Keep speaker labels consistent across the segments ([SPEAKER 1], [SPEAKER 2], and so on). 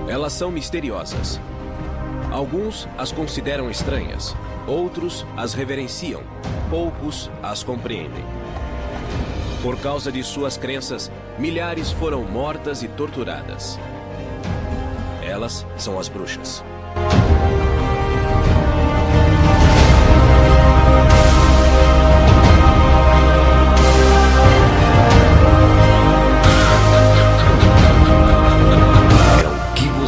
[SPEAKER 1] Elas são misteriosas. Alguns as consideram estranhas, outros as reverenciam, poucos as compreendem. Por causa de suas crenças, milhares foram mortas e torturadas. Elas são as bruxas.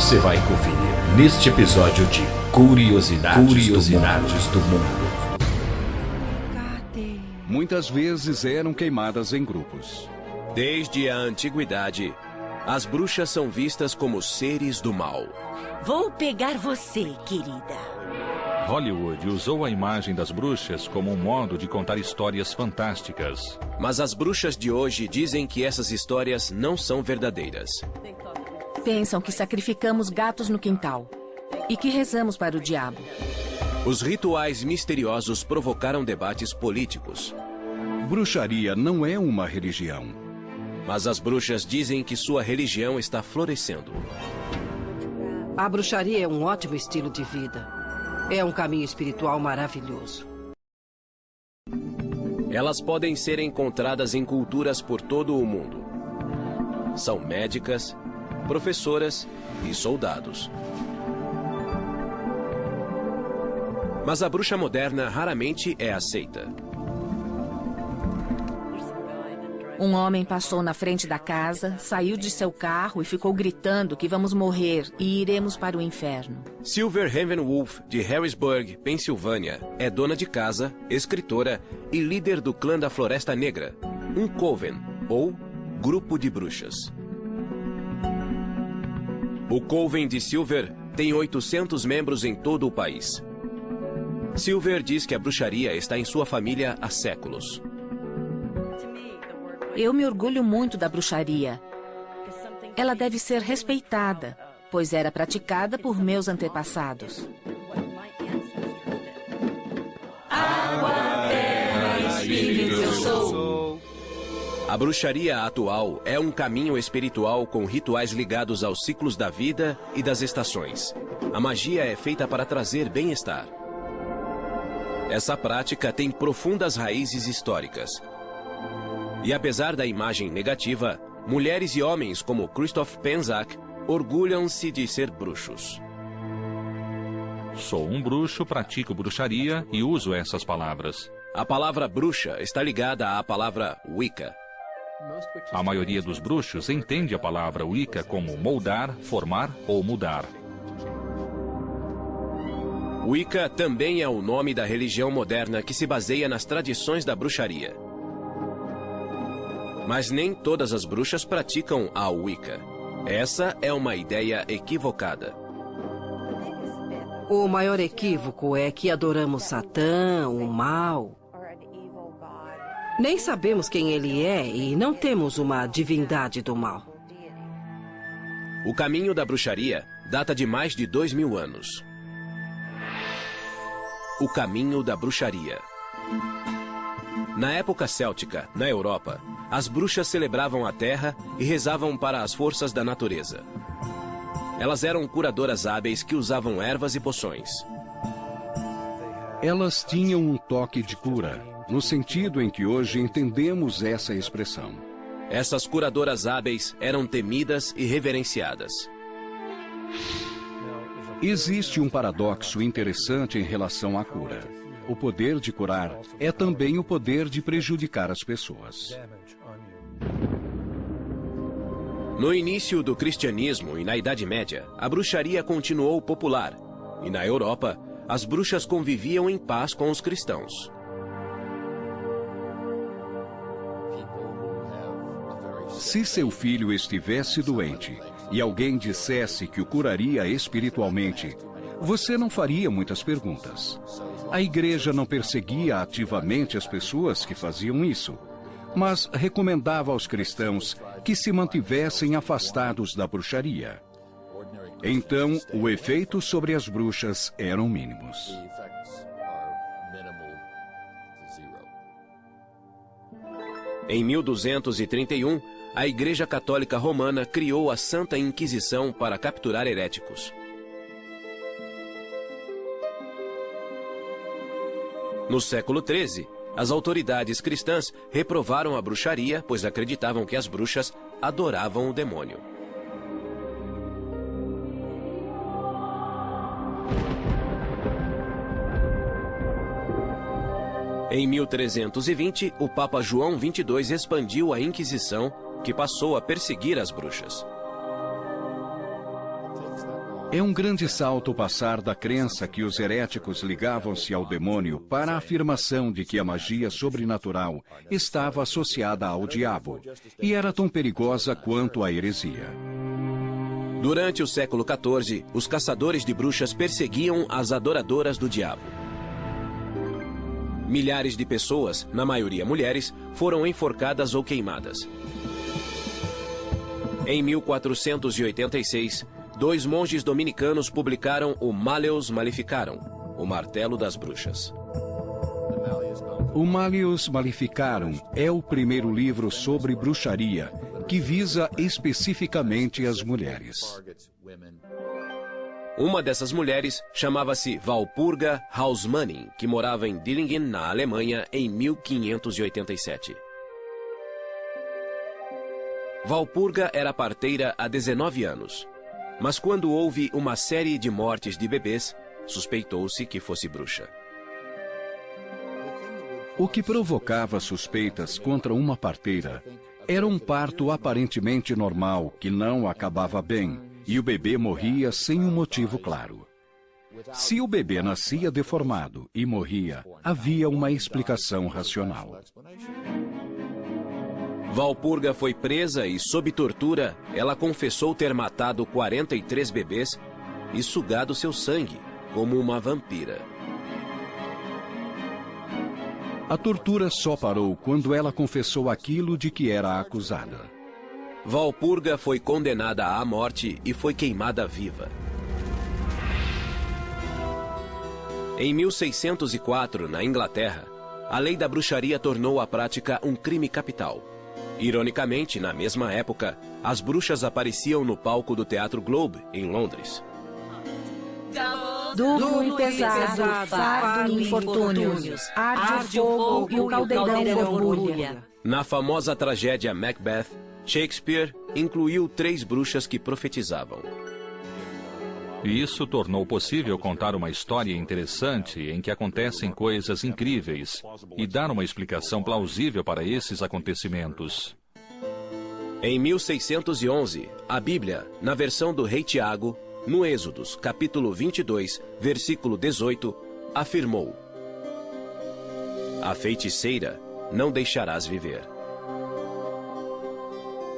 [SPEAKER 2] Você vai conferir neste episódio de Curiosidades do Mundo.
[SPEAKER 3] Muitas vezes eram queimadas em grupos.
[SPEAKER 1] Desde a antiguidade, as bruxas são vistas como seres do mal.
[SPEAKER 4] Vou pegar você, querida.
[SPEAKER 5] Hollywood usou a imagem das bruxas como um modo de contar histórias fantásticas.
[SPEAKER 1] Mas as bruxas de hoje dizem que essas histórias não são verdadeiras.
[SPEAKER 6] Pensam que sacrificamos gatos no quintal e que rezamos para o diabo.
[SPEAKER 1] Os rituais misteriosos provocaram debates políticos.
[SPEAKER 3] Bruxaria não é uma religião.
[SPEAKER 1] Mas as bruxas dizem que sua religião está florescendo.
[SPEAKER 7] A bruxaria é um ótimo estilo de vida. É um caminho espiritual maravilhoso.
[SPEAKER 1] Elas podem ser encontradas em culturas por todo o mundo. São médicas, professoras e soldados. Mas a bruxa moderna raramente é aceita.
[SPEAKER 6] Um homem passou na frente da casa, saiu de seu carro e ficou gritando que vamos morrer e iremos para o inferno.
[SPEAKER 1] Silver Ravenwolf, de Harrisburg, Pensilvânia, é dona de casa, escritora e líder do clã da Floresta Negra, um coven, ou grupo de bruxas. O Coven de Silver tem 800 membros em todo o país. Silver diz que a bruxaria está em sua família há séculos.
[SPEAKER 6] Eu me orgulho muito da bruxaria. Ela deve ser respeitada, pois era praticada por meus antepassados.
[SPEAKER 4] Água, terra, espírito, eu sou.
[SPEAKER 1] A bruxaria atual é um caminho espiritual com rituais ligados aos ciclos da vida e das estações. A magia é feita para trazer bem-estar. Essa prática tem profundas raízes históricas. E apesar da imagem negativa, mulheres e homens como Christoph Penczak orgulham-se de ser bruxos.
[SPEAKER 5] Sou um bruxo, pratico bruxaria e uso essas palavras.
[SPEAKER 1] A palavra bruxa está ligada à palavra Wicca.
[SPEAKER 5] A maioria dos bruxos entende a palavra Wicca como moldar, formar ou mudar.
[SPEAKER 1] Wicca também é o nome da religião moderna que se baseia nas tradições da bruxaria. Mas nem todas as bruxas praticam a Wicca. Essa é uma ideia equivocada.
[SPEAKER 7] O maior equívoco é que adoramos Satã, o mal. Nem sabemos quem ele é e não temos uma divindade do mal.
[SPEAKER 1] O caminho da bruxaria data de mais de 2000 anos. O caminho da bruxaria. Na época céltica, na Europa, as bruxas celebravam a terra e rezavam para as forças da natureza. Elas eram curadoras hábeis que usavam ervas e poções.
[SPEAKER 3] Elas tinham um toque de cura, no sentido em que hoje entendemos essa expressão.
[SPEAKER 1] Essas curadoras hábeis eram temidas e reverenciadas.
[SPEAKER 3] Existe um paradoxo interessante em relação à cura. O poder de curar é também o poder de prejudicar as pessoas.
[SPEAKER 1] No início do cristianismo e na Idade Média, a bruxaria continuou popular. E na Europa, as bruxas conviviam em paz com os cristãos.
[SPEAKER 3] Se seu filho estivesse doente e alguém dissesse que o curaria espiritualmente, você não faria muitas perguntas. A igreja não perseguia ativamente as pessoas que faziam isso, mas recomendava aos cristãos que se mantivessem afastados da bruxaria. Então, o efeito sobre as bruxas eram mínimos.
[SPEAKER 1] Em 1231, a Igreja Católica Romana criou a Santa Inquisição para capturar heréticos. No século XIII, as autoridades cristãs reprovaram a bruxaria, pois acreditavam que as bruxas adoravam o demônio. Em 1320, o Papa João XXII expandiu a Inquisição, que passou a perseguir as bruxas.
[SPEAKER 3] É um grande salto passar da crença que os heréticos ligavam-se ao demônio para a afirmação de que a magia sobrenatural estava associada ao diabo e era tão perigosa quanto a heresia.
[SPEAKER 1] Durante o século XIV, os caçadores de bruxas perseguiam as adoradoras do diabo. Milhares de pessoas, na maioria mulheres, foram enforcadas ou queimadas. Em 1486, 2 monges dominicanos publicaram o Malleus Maleficarum, o martelo das bruxas.
[SPEAKER 3] O Malleus Maleficarum é o primeiro livro sobre bruxaria que visa especificamente as mulheres.
[SPEAKER 1] Uma dessas mulheres chamava-se Walpurga Hausmann, que morava em Dillingen, na Alemanha, em 1587. Walpurga era parteira há 19 anos, mas quando houve uma série de mortes de bebês, suspeitou-se que fosse bruxa.
[SPEAKER 3] O que provocava suspeitas contra uma parteira era um parto aparentemente normal que não acabava bem, e o bebê morria sem um motivo claro. Se o bebê nascia deformado e morria, havia uma explicação racional.
[SPEAKER 1] Walpurga foi presa e, sob tortura, ela confessou ter matado 43 bebês e sugado seu sangue, como uma vampira.
[SPEAKER 3] A tortura só parou quando ela confessou aquilo de que era acusada.
[SPEAKER 1] Walpurga foi condenada à morte e foi queimada viva. Em 1604, na Inglaterra, a lei da bruxaria tornou a prática um crime capital. Ironicamente, na mesma época, as bruxas apareciam no palco do Teatro Globe, em Londres.
[SPEAKER 6] Duplo e pesado, fardo e infortúnios, arde o fogo e o caldeirão borbulha.
[SPEAKER 1] Na famosa tragédia Macbeth, Shakespeare incluiu 3 bruxas que profetizavam.
[SPEAKER 5] E isso tornou possível contar uma história interessante em que acontecem coisas incríveis e dar uma explicação plausível para esses acontecimentos.
[SPEAKER 1] Em 1611, a Bíblia, na versão do Rei Tiago, no Êxodos, capítulo 22, versículo 18, afirmou: "A feiticeira não deixarás viver."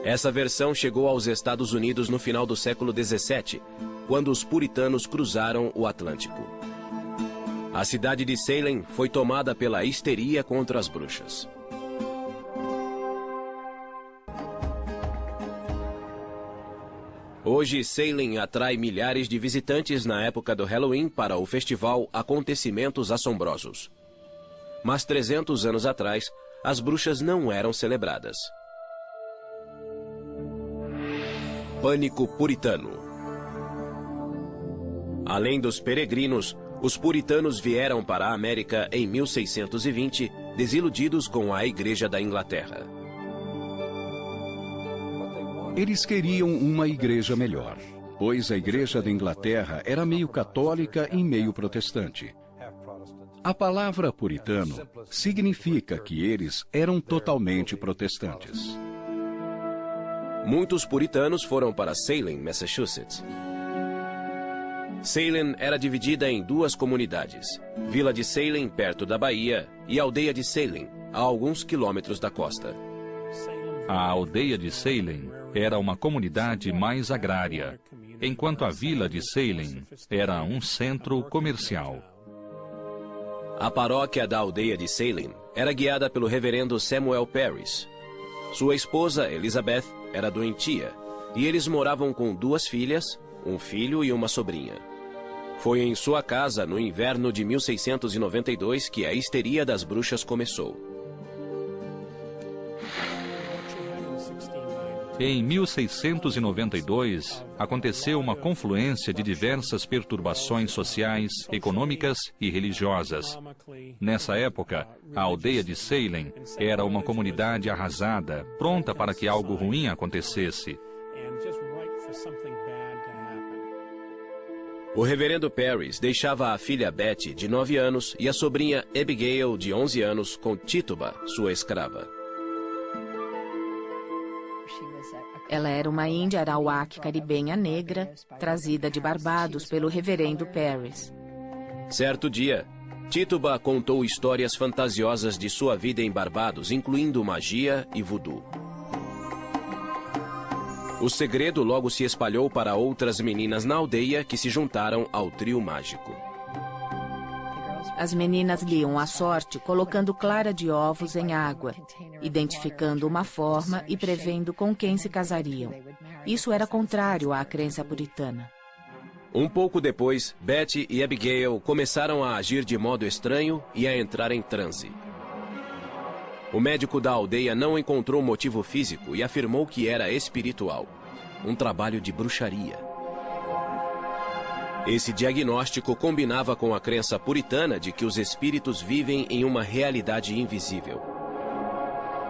[SPEAKER 1] Essa versão chegou aos Estados Unidos no final do século XVII, quando os puritanos cruzaram o Atlântico. A cidade de Salem foi tomada pela histeria contra as bruxas. Hoje, Salem atrai milhares de visitantes na época do Halloween para o festival Acontecimentos Assombrosos. Mas 300 anos atrás, as bruxas não eram celebradas. Pânico puritano. Além dos peregrinos, os puritanos vieram para a América em 1620, desiludidos com a Igreja da Inglaterra.
[SPEAKER 3] Eles queriam uma igreja melhor, pois a Igreja da Inglaterra era meio católica e meio protestante. A palavra puritano significa que eles eram totalmente protestantes.
[SPEAKER 1] Muitos puritanos foram para Salem, Massachusetts. Salem era dividida em 2 comunidades: Vila de Salem, perto da Bahia, e Aldeia de Salem, a alguns quilômetros da costa.
[SPEAKER 5] A Aldeia de Salem era uma comunidade mais agrária, enquanto a Vila de Salem era um centro comercial.
[SPEAKER 1] A paróquia da Aldeia de Salem era guiada pelo reverendo Samuel Parris. Sua esposa, Elizabeth, era doentia, e eles moravam com 2 filhas, um filho e uma sobrinha. Foi em sua casa, no inverno de 1692, que a histeria das bruxas começou.
[SPEAKER 5] Em 1692, aconteceu uma confluência de diversas perturbações sociais, econômicas e religiosas. Nessa época, a aldeia de Salem era uma comunidade arrasada, pronta para que algo ruim acontecesse.
[SPEAKER 1] O reverendo Parris deixava a filha Betty, de 9 anos, e a sobrinha Abigail, de 11 anos, com Tituba, sua escrava.
[SPEAKER 6] Ela era uma índia arawak caribenha negra, trazida de Barbados pelo reverendo Parris.
[SPEAKER 1] Certo dia, Tituba contou histórias fantasiosas de sua vida em Barbados, incluindo magia e voodoo. O segredo logo se espalhou para outras meninas na aldeia que se juntaram ao trio mágico.
[SPEAKER 6] As meninas liam a sorte colocando clara de ovos em água, identificando uma forma e prevendo com quem se casariam. Isso era contrário à crença puritana.
[SPEAKER 1] Um pouco depois, Betty e Abigail começaram a agir de modo estranho e a entrar em transe. O médico da aldeia não encontrou motivo físico e afirmou que era espiritual, um trabalho de bruxaria. Esse diagnóstico combinava com a crença puritana de que os espíritos vivem em uma realidade invisível.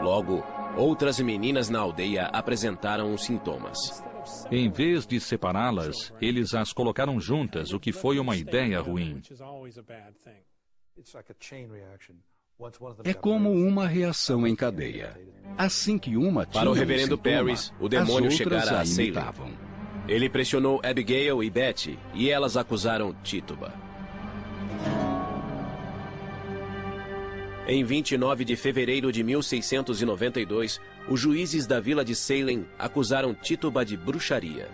[SPEAKER 1] Logo, outras meninas na aldeia apresentaram os sintomas.
[SPEAKER 5] Em vez de separá-las, eles as colocaram juntas, o que foi uma ideia ruim.
[SPEAKER 3] É como uma reação em cadeia. Assim que uma tinha
[SPEAKER 1] Para o reverendo
[SPEAKER 3] sintoma,
[SPEAKER 1] Parris, o demônio
[SPEAKER 3] as outras
[SPEAKER 1] chegara
[SPEAKER 3] a
[SPEAKER 1] a Salem.
[SPEAKER 3] imitavam.
[SPEAKER 1] Ele pressionou Abigail e Betty, e elas acusaram Tituba. Em 29 de fevereiro de 1692, os juízes da vila de Salem acusaram Tituba de bruxaria.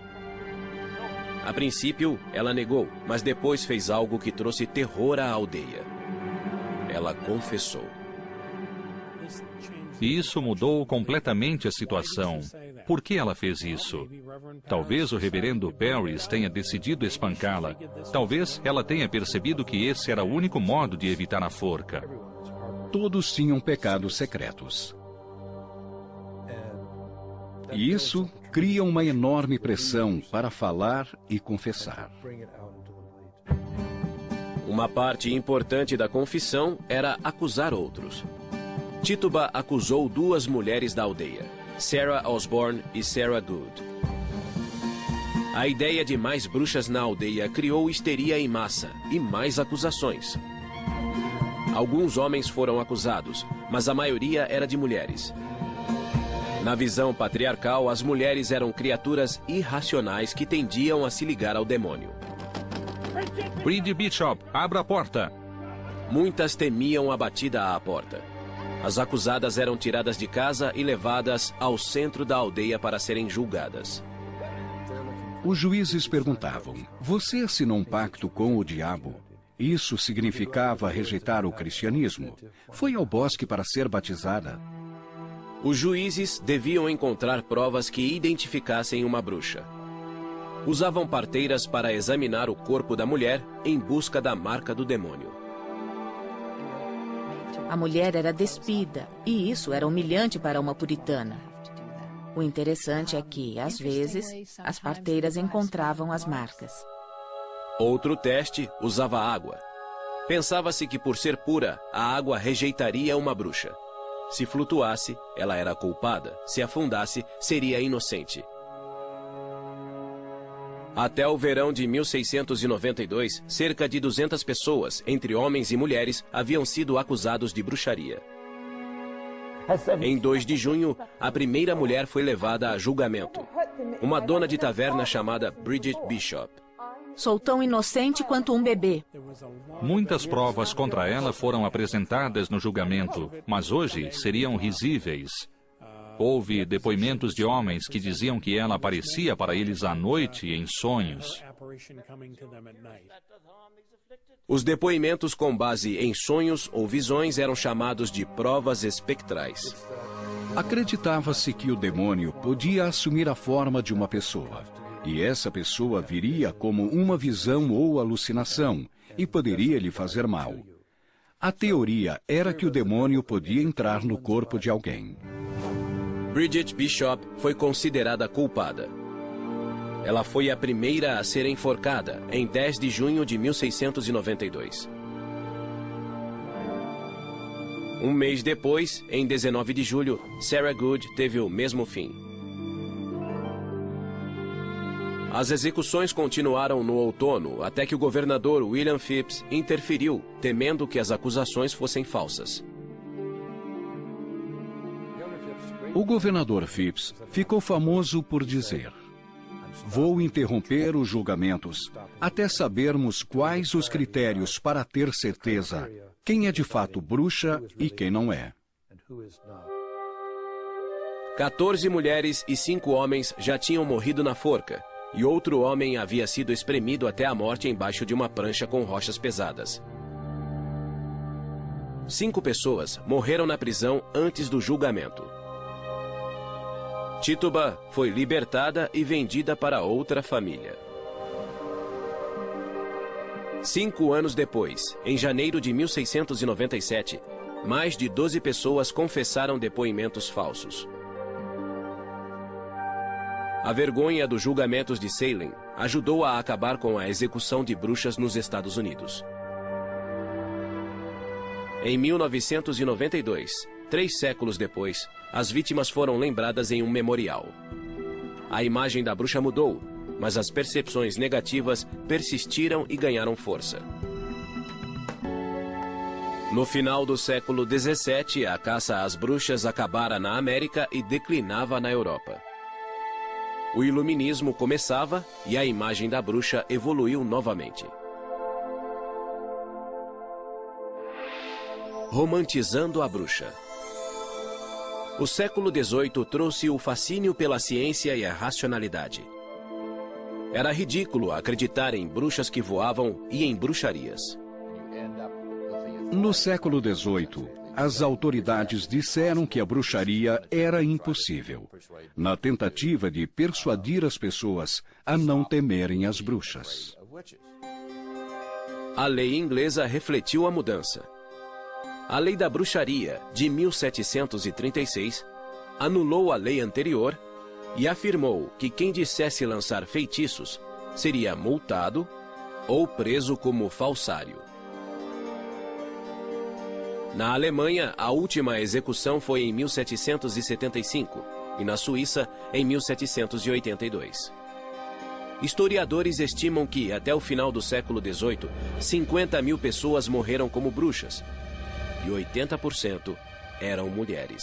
[SPEAKER 1] A princípio, ela negou, mas depois fez algo que trouxe terror à aldeia. Ela confessou.
[SPEAKER 5] E isso mudou completamente a situação. Por que ela fez isso? Talvez o reverendo Parris tenha decidido espancá-la. Talvez ela tenha percebido que esse era o único modo de evitar a forca.
[SPEAKER 3] Todos tinham pecados secretos. E isso cria uma enorme pressão para falar e confessar.
[SPEAKER 1] Uma parte importante da confissão era acusar outros. Tituba acusou 2 mulheres da aldeia, Sarah Osborne e Sarah Good. A ideia de mais bruxas na aldeia criou histeria em massa e mais acusações. Alguns homens foram acusados, mas a maioria era de mulheres. Na visão patriarcal, as mulheres eram criaturas irracionais que tendiam a se ligar ao demônio.
[SPEAKER 5] Bride Bishop, abra a porta!
[SPEAKER 1] Muitas temiam a batida à porta. As acusadas eram tiradas de casa e levadas ao centro da aldeia para serem julgadas.
[SPEAKER 3] Os juízes perguntavam: você assinou um pacto com o diabo? Isso significava rejeitar o cristianismo. Foi ao bosque para ser batizada.
[SPEAKER 1] Os juízes deviam encontrar provas que identificassem uma bruxa. Usavam parteiras para examinar o corpo da mulher em busca da marca do demônio.
[SPEAKER 6] A mulher era despida, e isso era humilhante para uma puritana. O interessante é que, às vezes, as parteiras encontravam as marcas.
[SPEAKER 1] Outro teste usava água. Pensava-se que, por ser pura, a água rejeitaria uma bruxa. Se flutuasse, ela era culpada. Se afundasse, seria inocente. Até o verão de 1692, cerca de 200 pessoas, entre homens e mulheres, haviam sido acusados de bruxaria. Em 2 de junho, a primeira mulher foi levada a julgamento. Uma dona de taverna chamada Bridget Bishop.
[SPEAKER 6] Sou tão inocente quanto um bebê.
[SPEAKER 5] Muitas provas contra ela foram apresentadas no julgamento, mas hoje seriam risíveis. Houve depoimentos de homens que diziam que ela aparecia para eles à noite em sonhos.
[SPEAKER 1] Os depoimentos com base em sonhos ou visões eram chamados de provas espectrais.
[SPEAKER 3] Acreditava-se que o demônio podia assumir a forma de uma pessoa. E essa pessoa viria como uma visão ou alucinação e poderia lhe fazer mal. A teoria era que o demônio podia entrar no corpo de alguém.
[SPEAKER 1] Bridget Bishop foi considerada culpada. Ela foi a primeira a ser enforcada em 10 de junho de 1692. Um mês depois, em 19 de julho, Sarah Good teve o mesmo fim. As execuções continuaram no outono até que o governador William Phips interferiu, temendo que as acusações fossem falsas.
[SPEAKER 3] O governador Phips ficou famoso por dizer: "Vou interromper os julgamentos até sabermos quais os critérios para ter certeza quem é de fato bruxa e quem não é."
[SPEAKER 1] 14 mulheres e 5 homens já tinham morrido na forca, e outro homem havia sido espremido até a morte embaixo de uma prancha com rochas pesadas. 5 pessoas morreram na prisão antes do julgamento. Tituba foi libertada e vendida para outra família. 5 anos depois, em janeiro de 1697, mais de 12 pessoas confessaram depoimentos falsos. A vergonha dos julgamentos de Salem ajudou a acabar com a execução de bruxas nos Estados Unidos. Em 1992, 3 séculos depois, as vítimas foram lembradas em um memorial. A imagem da bruxa mudou, mas as percepções negativas persistiram e ganharam força. No final do século XVII, a caça às bruxas acabara na América e declinava na Europa. O iluminismo começava e a imagem da bruxa evoluiu novamente. Romantizando a bruxa. O século XVIII trouxe o fascínio pela ciência e a racionalidade. Era ridículo acreditar em bruxas que voavam e em bruxarias.
[SPEAKER 3] No século XVIII, as autoridades disseram que a bruxaria era impossível, na tentativa de persuadir as pessoas a não temerem as bruxas.
[SPEAKER 1] A lei inglesa refletiu a mudança. A Lei da Bruxaria, de 1736, anulou a lei anterior e afirmou que quem dissesse lançar feitiços seria multado ou preso como falsário. Na Alemanha, a última execução foi em 1775 e na Suíça, em 1782. Historiadores estimam que, até o final do século XVIII, 50 mil pessoas morreram como bruxas e 80% eram mulheres.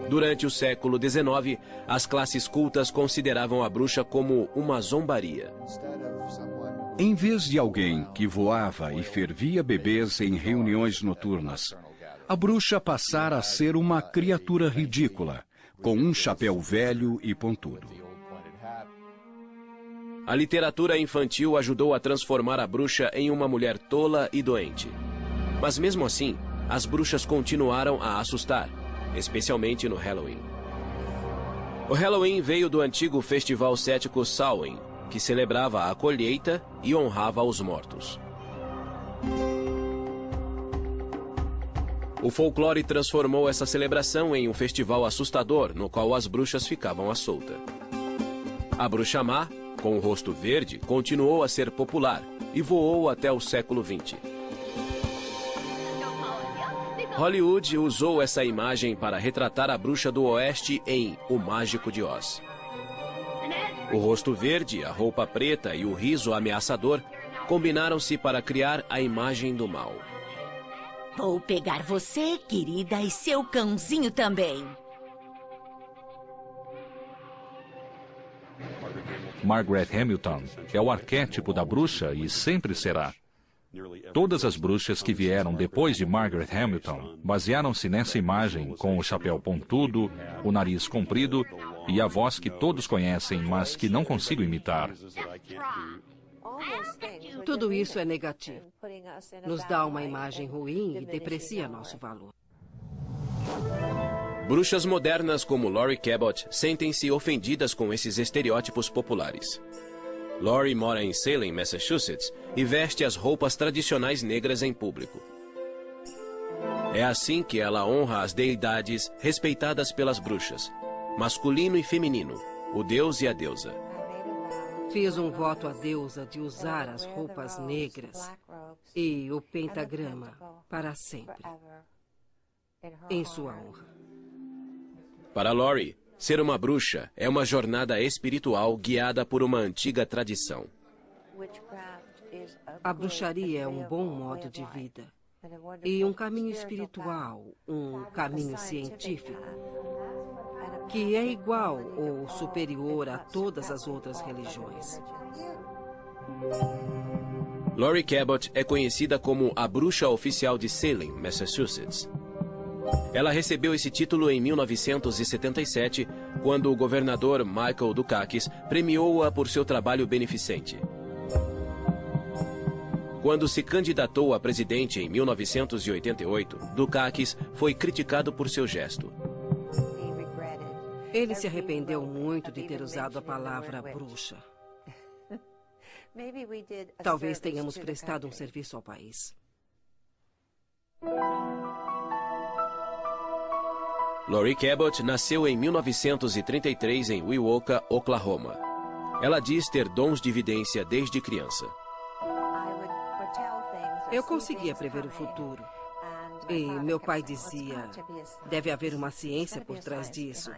[SPEAKER 1] Durante o século XIX, as classes cultas consideravam a bruxa como uma zombaria.
[SPEAKER 3] Em vez de alguém que voava e fervia bebês em reuniões noturnas, a bruxa passara a ser uma criatura ridícula, com um chapéu velho e pontudo.
[SPEAKER 1] A literatura infantil ajudou a transformar a bruxa em uma mulher tola e doente. Mas mesmo assim, as bruxas continuaram a assustar, especialmente no Halloween. O Halloween veio do antigo festival cético Samhain, que celebrava a colheita e honrava os mortos. O folclore transformou essa celebração em um festival assustador, no qual as bruxas ficavam à solta. A bruxa má, com o rosto verde, continuou a ser popular e voou até o século XX. Hollywood usou essa imagem para retratar a bruxa do oeste em O Mágico de Oz. O rosto verde, a roupa preta e o riso ameaçador combinaram-se para criar a imagem do mal.
[SPEAKER 4] Vou pegar você, querida, e seu cãozinho também.
[SPEAKER 5] Margaret Hamilton é o arquétipo da bruxa e sempre será. Todas as bruxas que vieram depois de Margaret Hamilton basearam-se nessa imagem, com o chapéu pontudo, o nariz comprido e a voz que todos conhecem, mas que não consigo imitar.
[SPEAKER 7] Tudo isso é negativo. Nos dá uma imagem ruim e deprecia nosso valor.
[SPEAKER 1] Bruxas modernas como Laurie Cabot sentem-se ofendidas com esses estereótipos populares. Laurie mora em Salem, Massachusetts, e veste as roupas tradicionais negras em público. É assim que ela honra as deidades respeitadas pelas bruxas, masculino e feminino, o deus e a deusa.
[SPEAKER 7] Fiz um voto à deusa de usar as roupas negras e o pentagrama para sempre, em sua honra.
[SPEAKER 1] Para Lori, ser uma bruxa é uma jornada espiritual guiada por uma antiga tradição.
[SPEAKER 7] A bruxaria é um bom modo de vida e um caminho espiritual, um caminho científico, que é igual ou superior a todas as outras religiões.
[SPEAKER 1] Lori Cabot é conhecida como a bruxa oficial de Salem, Massachusetts. Ela recebeu esse título em 1977, quando o governador Michael Dukakis premiou-a por seu trabalho beneficente. Quando se candidatou a presidente em 1988, Dukakis foi criticado por seu gesto.
[SPEAKER 7] Ele se arrependeu muito de ter usado a palavra bruxa. Talvez tenhamos prestado um serviço ao país.
[SPEAKER 1] Lori Cabot nasceu em 1933 em Wewoka, Oklahoma. Ela diz ter dons de vidência desde criança.
[SPEAKER 7] Eu conseguia prever o futuro. E meu pai dizia, deve haver uma ciência por trás disso.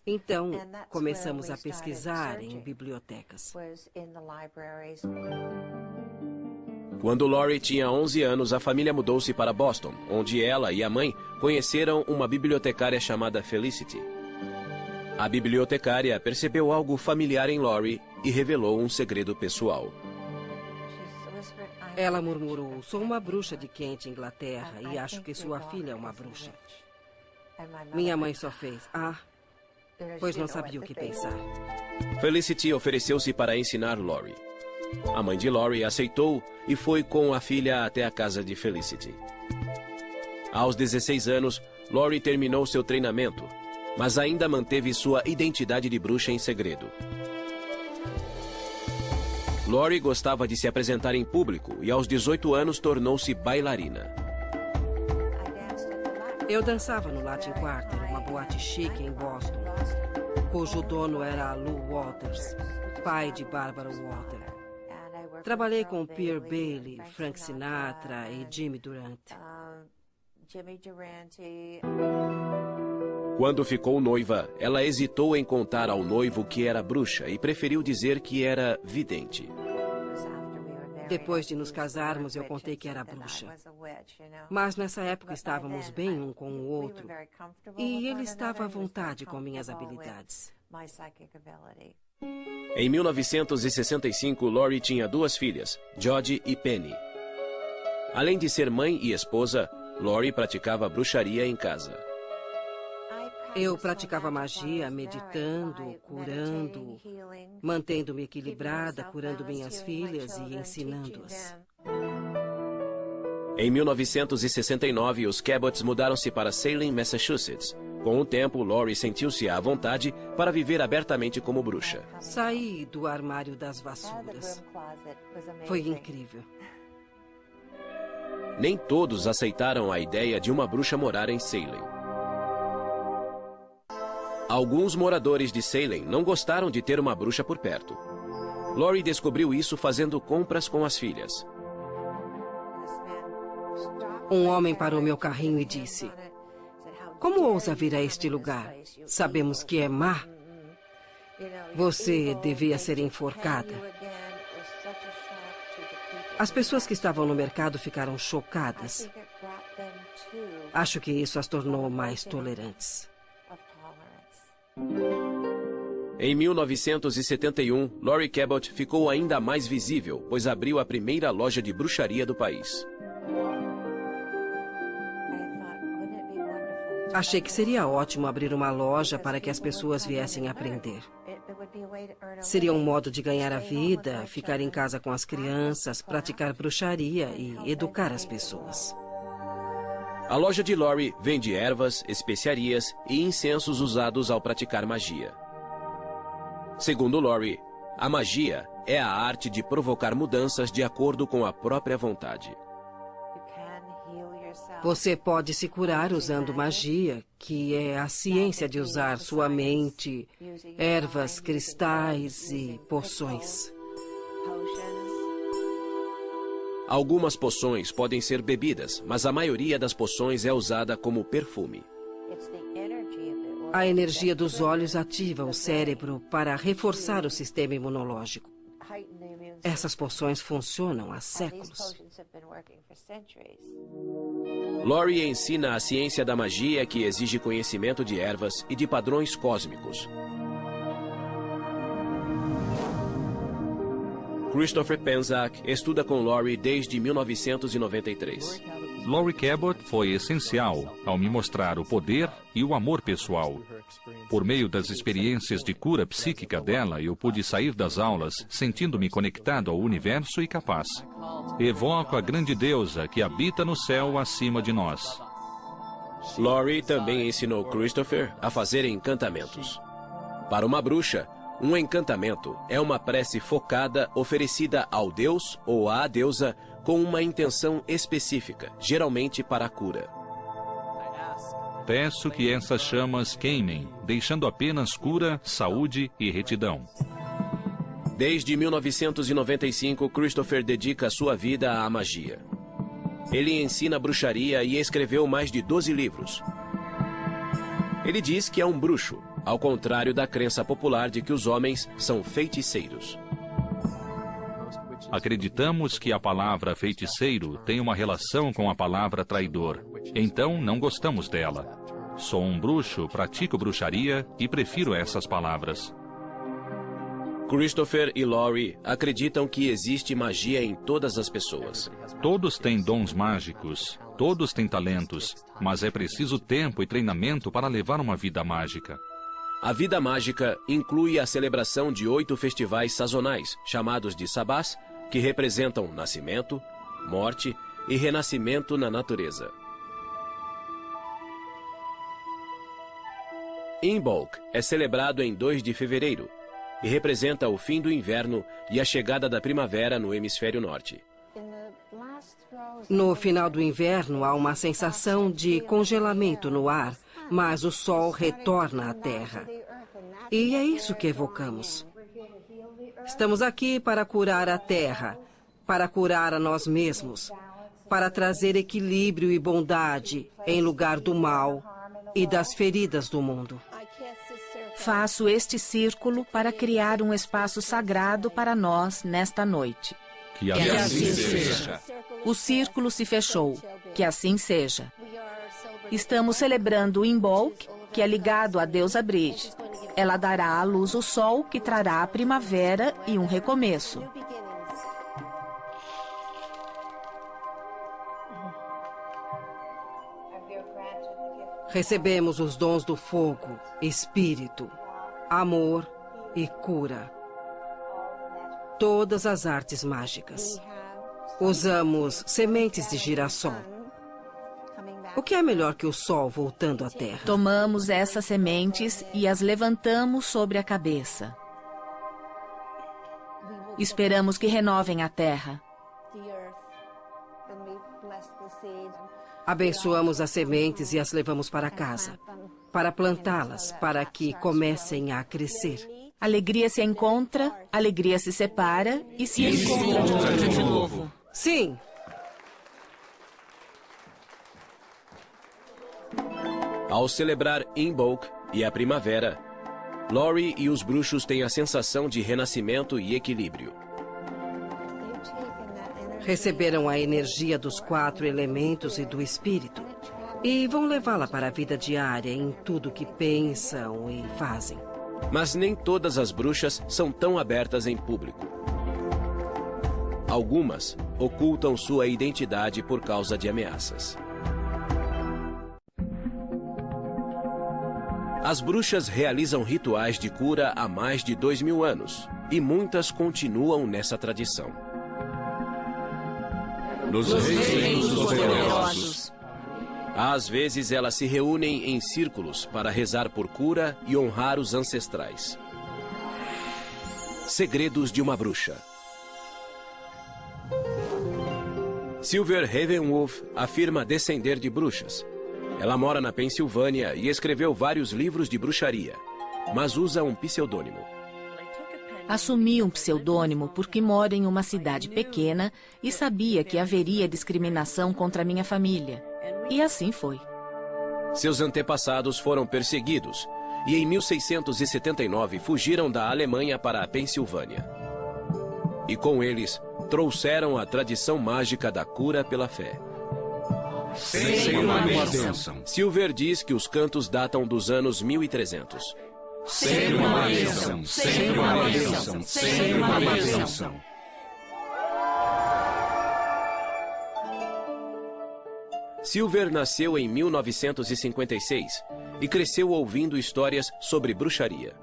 [SPEAKER 7] Então, começamos a pesquisar em bibliotecas.
[SPEAKER 1] Quando Lori tinha 11 anos, a família mudou-se para Boston, onde ela e a mãe conheceram uma bibliotecária chamada Felicity. A bibliotecária percebeu algo familiar em Lori e revelou um segredo pessoal.
[SPEAKER 7] Ela murmurou, sou uma bruxa de Kent, Inglaterra, e acho que sua filha é uma bruxa. Minha mãe só fez, pois não sabia o que pensar.
[SPEAKER 1] Felicity ofereceu-se para ensinar Lori. A mãe de Lori aceitou e foi com a filha até a casa de Felicity. Aos 16 anos, Lori terminou seu treinamento, mas ainda manteve sua identidade de bruxa em segredo. Lori gostava de se apresentar em público e aos 18 anos tornou-se bailarina.
[SPEAKER 7] Eu dançava no Latin Quarter, uma boate chique em Boston, cujo dono era Lou Walters, pai de Barbara Walter. Trabalhei com Pierre Bailey, Frank Sinatra e Jimmy Durante.
[SPEAKER 1] Quando ficou noiva, ela hesitou em contar ao noivo que era bruxa e preferiu dizer que era vidente.
[SPEAKER 7] Depois de nos casarmos, eu contei que era bruxa. Mas nessa época estávamos bem um com o outro e ele estava à vontade com minhas habilidades.
[SPEAKER 1] Em 1965, Lori tinha 2 filhas, Jodie e Penny. Além de ser mãe e esposa, Lori praticava bruxaria em casa.
[SPEAKER 7] Eu praticava magia, meditando, curando, mantendo-me equilibrada, curando minhas filhas e ensinando-as.
[SPEAKER 1] Em 1969, os Cabots mudaram-se para Salem, Massachusetts. Com o tempo, Lori sentiu-se à vontade para viver abertamente como bruxa.
[SPEAKER 7] Saí do armário das vassouras. Foi incrível.
[SPEAKER 1] Nem todos aceitaram a ideia de uma bruxa morar em Salem. Alguns moradores de Salem não gostaram de ter uma bruxa por perto. Lori descobriu isso fazendo compras com as filhas.
[SPEAKER 7] Um homem parou meu carrinho e disse, como ousa vir a este lugar? Sabemos que é má. Você devia ser enforcada. As pessoas que estavam no mercado ficaram chocadas. Acho que isso as tornou mais tolerantes.
[SPEAKER 1] Em 1971, Lori Cabot ficou ainda mais visível, pois abriu a primeira loja de bruxaria do país.
[SPEAKER 7] Achei que seria ótimo abrir uma loja para que as pessoas viessem aprender. Seria um modo de ganhar a vida, ficar em casa com as crianças, praticar bruxaria e educar as pessoas.
[SPEAKER 1] A loja de Lori vende ervas, especiarias e incensos usados ao praticar magia. Segundo Lori, a magia é a arte de provocar mudanças de acordo com a própria vontade.
[SPEAKER 7] Você pode se curar usando magia, que é a ciência de usar sua mente, ervas, cristais e poções.
[SPEAKER 1] Algumas poções podem ser bebidas, mas a maioria das poções é usada como perfume.
[SPEAKER 7] A energia dos olhos ativa o cérebro para reforçar o sistema imunológico. Essas poções funcionam há séculos.
[SPEAKER 1] Laurie ensina a ciência da magia, que exige conhecimento de ervas e de padrões cósmicos. Christopher Penczak estuda com Laurie desde 1993.
[SPEAKER 5] Laurie Cabot foi essencial ao me mostrar o poder e o amor pessoal. Por meio das experiências de cura psíquica dela, eu pude sair das aulas sentindo-me conectado ao universo e capaz. Evoco a grande deusa que habita no céu acima de nós.
[SPEAKER 1] Laurie também ensinou Christopher a fazer encantamentos. Para uma bruxa, um encantamento é uma prece focada oferecida ao deus ou à deusa com uma intenção específica, geralmente para a cura.
[SPEAKER 5] Peço que essas chamas queimem, deixando apenas cura, saúde e retidão.
[SPEAKER 1] Desde 1995, Christopher dedica sua vida à magia. Ele ensina bruxaria e escreveu mais de 12 livros. Ele diz que é um bruxo, ao contrário da crença popular de que os homens são feiticeiros.
[SPEAKER 5] Acreditamos que a palavra feiticeiro tem uma relação com a palavra traidor. Então, não gostamos dela. Sou um bruxo, pratico bruxaria e prefiro essas palavras.
[SPEAKER 1] Christopher e Laurie acreditam que existe magia em todas as pessoas.
[SPEAKER 5] Todos têm dons mágicos, todos têm talentos, mas é preciso tempo e treinamento para levar uma vida mágica.
[SPEAKER 1] A vida mágica inclui a celebração de 8 festivais sazonais, chamados de sabás, que representam nascimento, morte e renascimento na natureza. Imbolc é celebrado em 2 de fevereiro e representa o fim do inverno e a chegada da primavera no hemisfério norte.
[SPEAKER 7] No final do inverno, há uma sensação de congelamento no ar, mas o sol retorna à Terra. E é isso que evocamos. Estamos aqui para curar a Terra, para curar a nós mesmos, para trazer equilíbrio e bondade em lugar do mal e das feridas do mundo.
[SPEAKER 6] Faço este círculo para criar um espaço sagrado para nós nesta noite.
[SPEAKER 5] Que assim seja.
[SPEAKER 6] O círculo se fechou. Que assim seja. Estamos celebrando o Imbolc, que é ligado à deusa Bridge. Ela dará à luz o sol, que trará a primavera e um recomeço.
[SPEAKER 7] Recebemos os dons do fogo, espírito, amor e cura. Todas as artes mágicas. Usamos sementes de girassol. O que é melhor que o sol voltando à Terra?
[SPEAKER 6] Tomamos essas sementes e as levantamos sobre a cabeça. Esperamos que renovem a terra.
[SPEAKER 7] Abençoamos as sementes e as levamos para casa, para plantá-las, para que comecem a crescer.
[SPEAKER 6] Alegria se encontra, alegria se separa e se encontra de novo.
[SPEAKER 7] Sim.
[SPEAKER 1] Ao celebrar Imbolc e a primavera, Laurie e os bruxos têm a sensação de renascimento e equilíbrio.
[SPEAKER 7] Receberam a energia dos 4 elementos e do espírito e vão levá-la para a vida diária em tudo que pensam e fazem.
[SPEAKER 1] Mas nem todas as bruxas são tão abertas em público. Algumas ocultam sua identidade por causa de ameaças. As bruxas realizam rituais de cura há mais de 2000 anos e muitas continuam nessa tradição.
[SPEAKER 2] Nos reinos dos poderosos.
[SPEAKER 1] Às vezes elas se reúnem em círculos para rezar por cura e honrar os ancestrais. Segredos de uma bruxa. Silver Ravenwolf afirma descender de bruxas. Ela mora na Pensilvânia e escreveu vários livros de bruxaria, mas usa um pseudônimo.
[SPEAKER 6] Assumi um pseudônimo porque moro em uma cidade pequena e sabia que haveria discriminação contra minha família. E assim foi.
[SPEAKER 1] Seus antepassados foram perseguidos e em 1679 fugiram da Alemanha para a Pensilvânia. E com eles, trouxeram a tradição mágica da cura pela fé.
[SPEAKER 3] Sem uma bênção.
[SPEAKER 1] Silver diz que os cantos datam dos anos 1300.
[SPEAKER 3] Sem uma bênção. Sem uma bênção. Sem uma bênção.
[SPEAKER 1] Silver nasceu em 1956 e cresceu ouvindo histórias sobre bruxaria.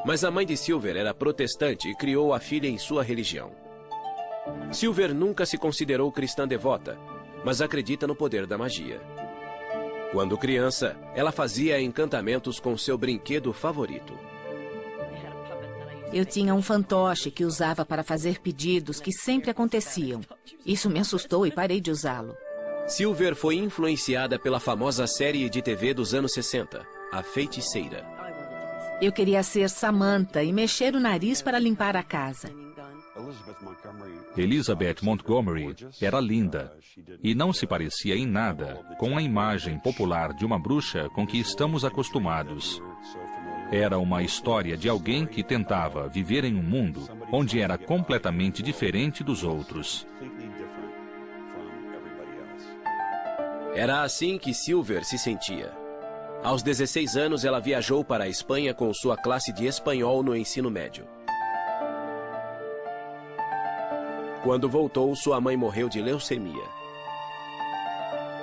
[SPEAKER 1] Mas a mãe de Silver era protestante e criou a filha em sua religião. Silver nunca se considerou cristã devota, mas acredita no poder da magia. Quando criança, ela fazia encantamentos com seu brinquedo favorito.
[SPEAKER 6] Eu tinha um fantoche que usava para fazer pedidos que sempre aconteciam. Isso me assustou e parei de usá-lo.
[SPEAKER 1] Silver foi influenciada pela famosa série de TV dos anos 60, A Feiticeira.
[SPEAKER 6] Eu queria ser Samantha e mexer o nariz para limpar a casa.
[SPEAKER 5] Elizabeth Montgomery era linda e não se parecia em nada com a imagem popular de uma bruxa com que estamos acostumados. Era uma história de alguém que tentava viver em um mundo onde era completamente diferente dos outros.
[SPEAKER 1] Era assim que Silver se sentia. Aos 16 anos, ela viajou para a Espanha com sua classe de espanhol no ensino médio. Quando voltou, sua mãe morreu de leucemia.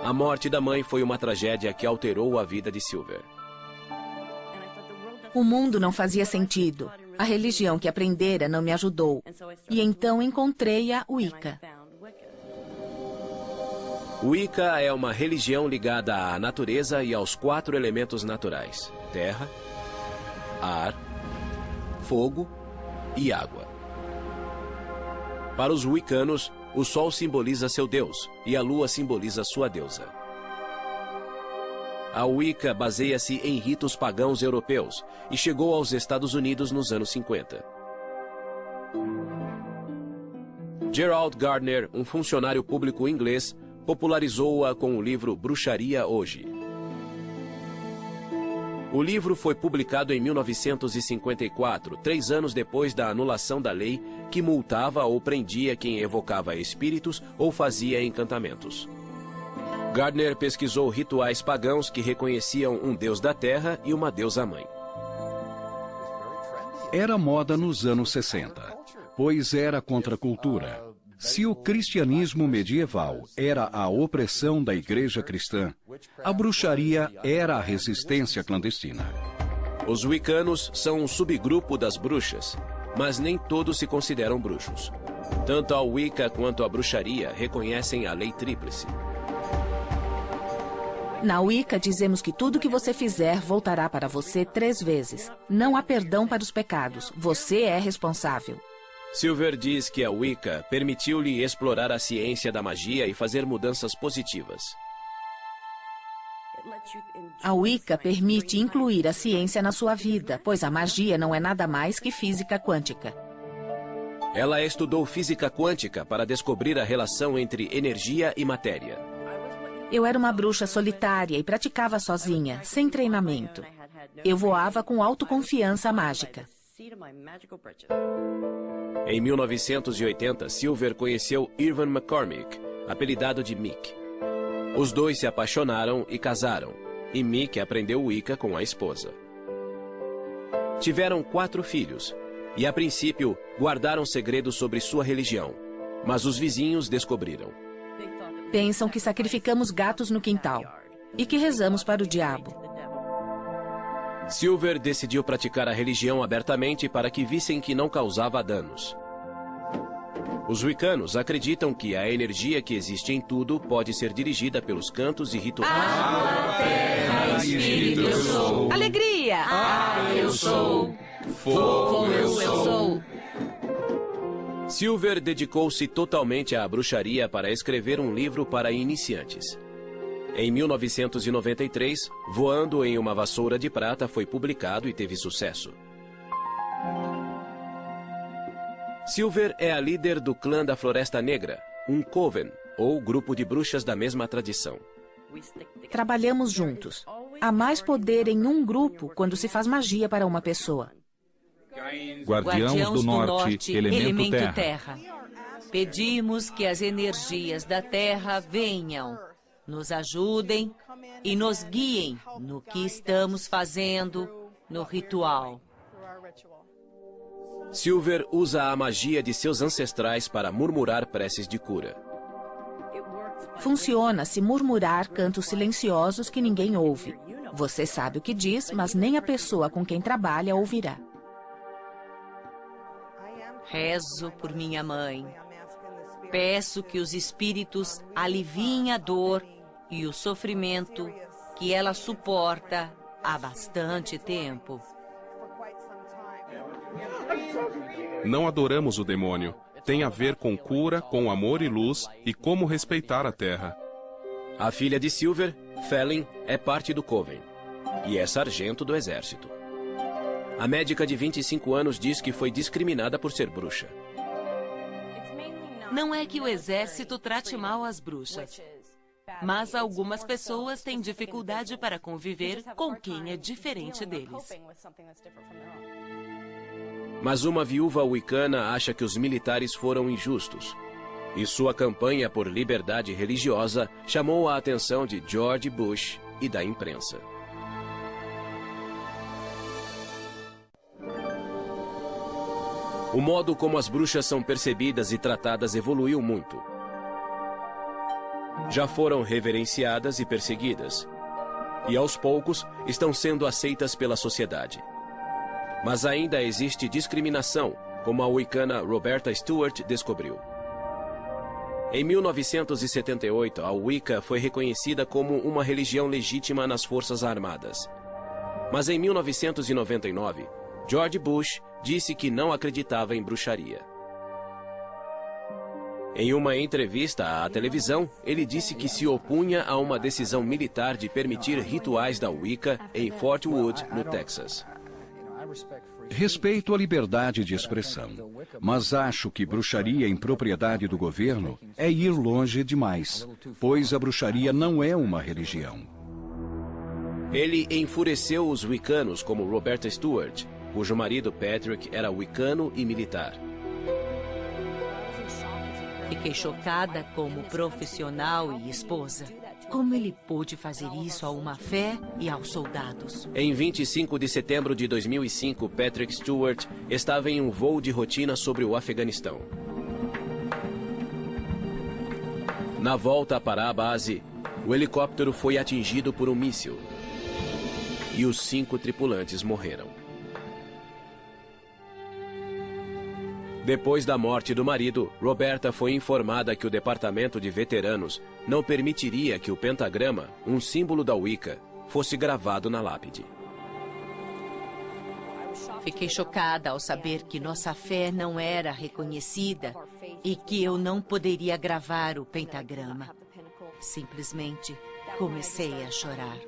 [SPEAKER 1] A morte da mãe foi uma tragédia que alterou a vida de Silver.
[SPEAKER 6] O mundo não fazia sentido. A religião que aprendera não me ajudou. E então encontrei a Wicca.
[SPEAKER 1] Wicca é uma religião ligada à natureza e aos 4 elementos naturais: terra, ar, fogo e água. Para os wiccanos, o sol simboliza seu deus e a lua simboliza sua deusa. A Wicca baseia-se em ritos pagãos europeus e chegou aos Estados Unidos nos anos 50. Gerald Gardner, um funcionário público inglês, popularizou-a com o livro Bruxaria Hoje. O livro foi publicado em 1954, 3 anos depois da anulação da lei que multava ou prendia quem evocava espíritos ou fazia encantamentos. Gardner pesquisou rituais pagãos que reconheciam um deus da terra e uma deusa mãe.
[SPEAKER 3] Era moda nos anos 60, pois era contra a cultura. Se o cristianismo medieval era a opressão da igreja cristã, a bruxaria era a resistência clandestina.
[SPEAKER 1] Os wiccanos são um subgrupo das bruxas, mas nem todos se consideram bruxos. Tanto a Wicca quanto a bruxaria reconhecem a lei tríplice.
[SPEAKER 6] Na Wicca dizemos que tudo que você fizer voltará para você 3 vezes. Não há perdão para os pecados. Você é responsável.
[SPEAKER 1] Silver diz que a Wicca permitiu-lhe explorar a ciência da magia e fazer mudanças positivas.
[SPEAKER 6] A Wicca permite incluir a ciência na sua vida, pois a magia não é nada mais que física quântica.
[SPEAKER 1] Ela estudou física quântica para descobrir a relação entre energia e matéria.
[SPEAKER 6] Eu era uma bruxa solitária e praticava sozinha, sem treinamento. Eu voava com autoconfiança mágica.
[SPEAKER 1] Em 1980, Silver conheceu Irvin McCormick, apelidado de Mick. Os dois se apaixonaram e casaram, e Mick aprendeu Wicca com a esposa. Tiveram 4 filhos, e a princípio guardaram segredos sobre sua religião, mas os vizinhos descobriram.
[SPEAKER 6] Pensam que sacrificamos gatos no quintal e que rezamos para o diabo.
[SPEAKER 1] Silver decidiu praticar a religião abertamente para que vissem que não causava danos. Os wiccanos acreditam que a energia que existe em tudo pode ser dirigida pelos cantos e rituais.
[SPEAKER 4] Terra, espírito, eu sou.
[SPEAKER 6] Alegria!
[SPEAKER 4] Eu sou.
[SPEAKER 6] Fogo, eu sou.
[SPEAKER 1] Silver dedicou-se totalmente à bruxaria para escrever um livro para iniciantes. Em 1993, Voando em uma Vassoura de Prata foi publicado e teve sucesso. Silver é a líder do clã da Floresta Negra, um coven, ou grupo de bruxas da mesma tradição.
[SPEAKER 6] Trabalhamos juntos. Há mais poder em um grupo quando se faz magia para uma pessoa.
[SPEAKER 5] Guardiãos do Norte, elemento terra.
[SPEAKER 4] Pedimos que as energias da terra venham, nos ajudem e nos guiem no que estamos fazendo no ritual.
[SPEAKER 1] Silver usa a magia de seus ancestrais para murmurar preces de cura.
[SPEAKER 6] Funciona se murmurar cantos silenciosos que ninguém ouve. Você sabe o que diz, mas nem a pessoa com quem trabalha ouvirá.
[SPEAKER 4] Rezo por minha mãe. Peço que os espíritos aliviem a dor e o sofrimento que ela suporta há bastante tempo.
[SPEAKER 8] Não adoramos o demônio. Tem a ver com cura, com amor e luz e como respeitar a terra.
[SPEAKER 1] A filha de Silver, Felin, é parte do Coven e é sargento do exército. A médica de 25 anos diz que foi discriminada por ser bruxa.
[SPEAKER 9] Não é que o exército trate mal as bruxas, mas algumas pessoas têm dificuldade para conviver com quem é diferente deles.
[SPEAKER 1] Mas uma viúva wicana acha que os militares foram injustos. E sua campanha por liberdade religiosa chamou a atenção de George Bush e da imprensa. O modo como as bruxas são percebidas e tratadas evoluiu muito. Já foram reverenciadas e perseguidas. E aos poucos estão sendo aceitas pela sociedade. Mas ainda existe discriminação, como a wicana Roberta Stewart descobriu. Em 1978, a Wicca foi reconhecida como uma religião legítima nas Forças Armadas. Mas em 1999, George Bush disse que não acreditava em bruxaria. Em uma entrevista à televisão, ele disse que se opunha a uma decisão militar de permitir rituais da Wicca em Fort Wood, no Texas.
[SPEAKER 3] Respeito à liberdade de expressão, mas acho que bruxaria em propriedade do governo é ir longe demais, pois a bruxaria não é uma religião.
[SPEAKER 1] Ele enfureceu os wiccanos como Roberta Stewart, cujo marido Patrick era wicano e militar.
[SPEAKER 4] Fiquei chocada como profissional e esposa. Como ele pôde fazer isso a uma fé e aos soldados?
[SPEAKER 1] Em 25 de setembro de 2005, Patrick Stewart estava em um voo de rotina sobre o Afeganistão. Na volta para a base, o helicóptero foi atingido por um míssil. E os 5 tripulantes morreram. Depois da morte do marido, Roberta foi informada que o Departamento de Veteranos não permitiria que o pentagrama, um símbolo da Wicca, fosse gravado na lápide.
[SPEAKER 4] Fiquei chocada ao saber que nossa fé não era reconhecida e que eu não poderia gravar o pentagrama. Simplesmente comecei a chorar.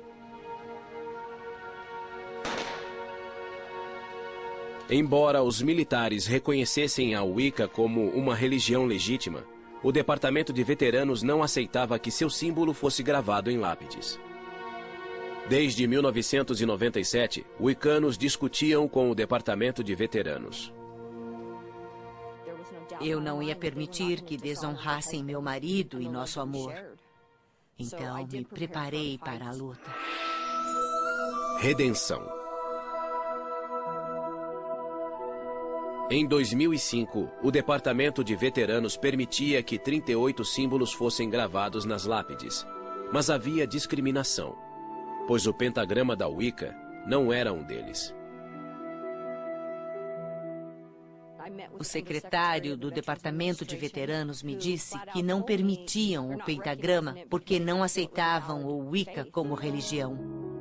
[SPEAKER 1] Embora os militares reconhecessem a Wicca como uma religião legítima, o Departamento de Veteranos não aceitava que seu símbolo fosse gravado em lápides. Desde 1997, wiccanos discutiam com o Departamento de Veteranos.
[SPEAKER 4] Eu não ia permitir que desonrassem meu marido e nosso amor. Então, me preparei para a luta.
[SPEAKER 1] Redenção. Em 2005, o Departamento de Veteranos permitia que 38 símbolos fossem gravados nas lápides. Mas havia discriminação, pois o pentagrama da Wicca não era um deles.
[SPEAKER 4] O secretário do Departamento de Veteranos me disse que não permitiam o pentagrama porque não aceitavam o Wicca como religião.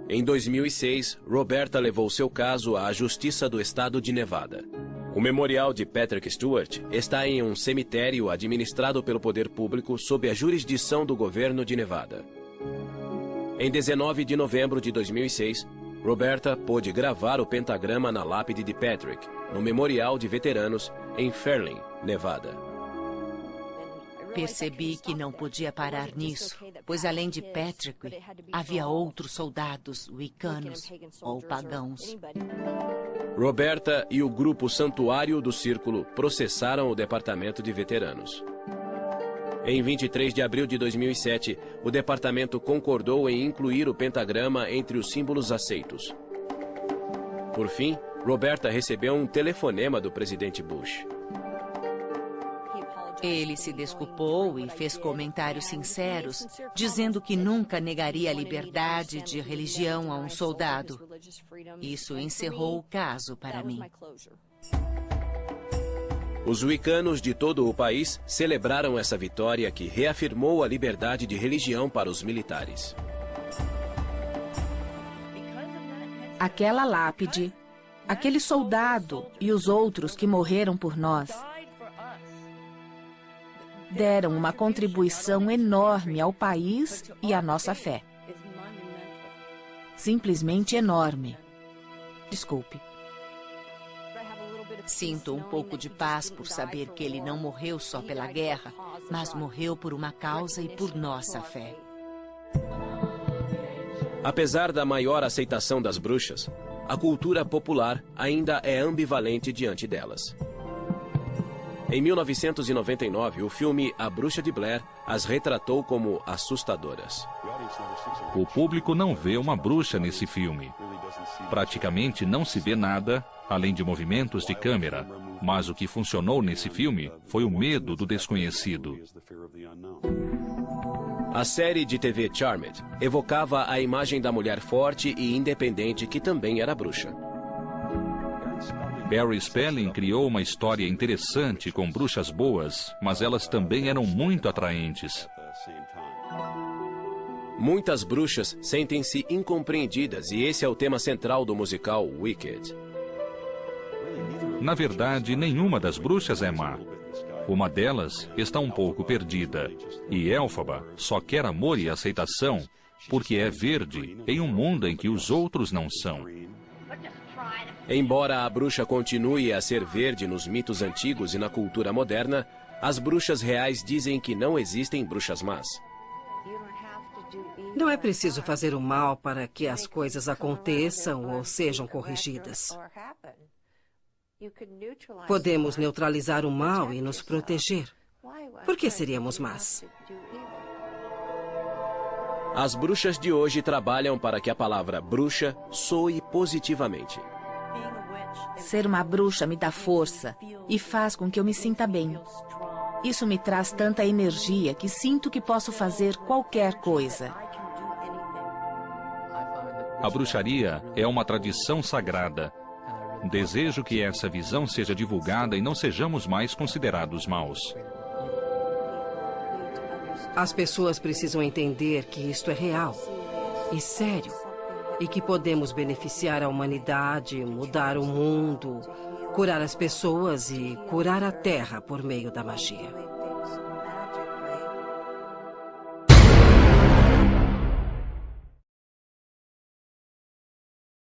[SPEAKER 1] Em 2006, Roberta levou seu caso à Justiça do Estado de Nevada. O memorial de Patrick Stewart está em um cemitério administrado pelo poder público sob a jurisdição do governo de Nevada. Em 19 de novembro de 2006, Roberta pôde gravar o pentagrama na lápide de Patrick, no Memorial de Veteranos, em Fairlane, Nevada.
[SPEAKER 4] Percebi que não podia parar nisso, pois além de Patrick, havia outros soldados wiccanos ou pagãos.
[SPEAKER 1] Roberta e o grupo Santuário do Círculo processaram o Departamento de Veteranos. Em 23 de abril de 2007, o departamento concordou em incluir o pentagrama entre os símbolos aceitos. Por fim, Roberta recebeu um telefonema do presidente Bush.
[SPEAKER 4] Ele se desculpou e fez comentários sinceros, dizendo que nunca negaria a liberdade de religião a um soldado. Isso encerrou o caso para mim.
[SPEAKER 1] Os wiccanos de todo o país celebraram essa vitória que reafirmou a liberdade de religião para os militares.
[SPEAKER 6] Aquela lápide, aquele soldado e os outros que morreram por nós deram uma contribuição enorme ao país e à nossa fé. Simplesmente enorme. Desculpe.
[SPEAKER 4] Sinto um pouco de paz por saber que ele não morreu só pela guerra, mas morreu por uma causa e por nossa fé.
[SPEAKER 1] Apesar da maior aceitação das bruxas, a cultura popular ainda é ambivalente diante delas. Em 1999, o filme A Bruxa de Blair as retratou como assustadoras.
[SPEAKER 5] O público não vê uma bruxa nesse filme. Praticamente não se vê nada, além de movimentos de câmera. Mas o que funcionou nesse filme foi o medo do desconhecido.
[SPEAKER 1] A série de TV Charmed evocava a imagem da mulher forte e independente que também era bruxa.
[SPEAKER 5] Barry Spelling criou uma história interessante com bruxas boas, mas elas também eram muito atraentes.
[SPEAKER 1] Muitas bruxas sentem-se incompreendidas e esse é o tema central do musical Wicked.
[SPEAKER 5] Na verdade, nenhuma das bruxas é má. Uma delas está um pouco perdida, e Elphaba só quer amor e aceitação porque é verde em um mundo em que os outros não são.
[SPEAKER 1] Embora a bruxa continue a ser verde nos mitos antigos e na cultura moderna, as bruxas reais dizem que não existem bruxas más.
[SPEAKER 7] Não é preciso fazer o mal para que as coisas aconteçam ou sejam corrigidas. Podemos neutralizar o mal e nos proteger. Por que seríamos más?
[SPEAKER 1] As bruxas de hoje trabalham para que a palavra bruxa soe positivamente.
[SPEAKER 6] Ser uma bruxa me dá força e faz com que eu me sinta bem. Isso me traz tanta energia que sinto que posso fazer qualquer coisa.
[SPEAKER 5] A bruxaria é uma tradição sagrada. Desejo que essa visão seja divulgada e não sejamos mais considerados maus.
[SPEAKER 7] As pessoas precisam entender que isto é real e sério. E que podemos beneficiar a humanidade, mudar o mundo, curar as pessoas e curar a Terra por meio da magia.